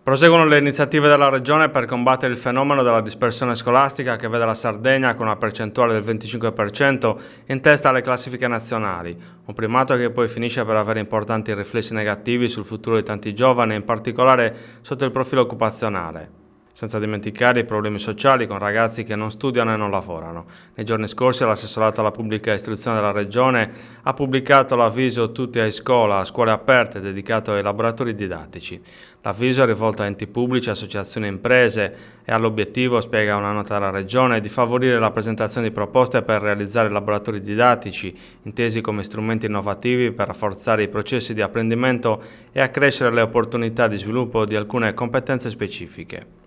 Proseguono le iniziative della Regione per combattere il fenomeno della dispersione scolastica che vede la Sardegna con una percentuale del 25% in testa alle classifiche nazionali, un primato che poi finisce per avere importanti riflessi negativi sul futuro di tanti giovani, in particolare sotto il profilo occupazionale. Senza dimenticare i problemi sociali con ragazzi che non studiano e non lavorano. Nei giorni scorsi l'assessorato alla pubblica istruzione della Regione ha pubblicato l'avviso Tutti a scuola, scuole aperte, dedicato ai laboratori didattici. L'avviso è rivolto a enti pubblici, associazioni e imprese e ha l'obiettivo, spiega una nota della Regione, di favorire la presentazione di proposte per realizzare laboratori didattici, intesi come strumenti innovativi per rafforzare i processi di apprendimento e accrescere le opportunità di sviluppo di alcune competenze specifiche.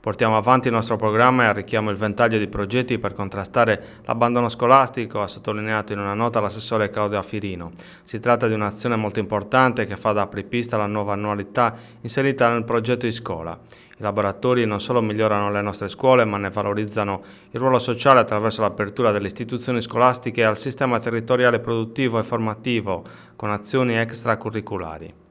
Portiamo avanti il nostro programma e arricchiamo il ventaglio di progetti per contrastare l'abbandono scolastico, ha sottolineato in una nota l'assessore Claudio Affirino. Si tratta di un'azione molto importante che fa da apripista alla nuova annualità inserita nel progetto iScola. I laboratori non solo migliorano le nostre scuole, ma ne valorizzano il ruolo sociale attraverso l'apertura delle istituzioni scolastiche al sistema territoriale produttivo e formativo con azioni extracurriculari.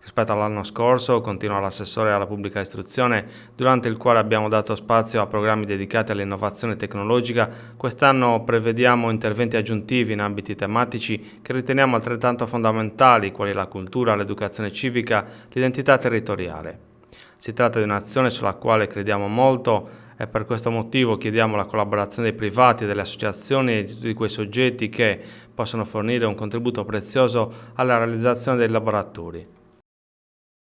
Rispetto all'anno scorso, continua l'assessore alla pubblica istruzione, durante il quale abbiamo dato spazio a programmi dedicati all'innovazione tecnologica, quest'anno prevediamo interventi aggiuntivi in ambiti tematici che riteniamo altrettanto fondamentali, quali la cultura, l'educazione civica, l'identità territoriale. Si tratta di un'azione sulla quale crediamo molto e per questo motivo chiediamo la collaborazione dei privati, delle associazioni e di tutti quei soggetti che possono fornire un contributo prezioso alla realizzazione dei laboratori.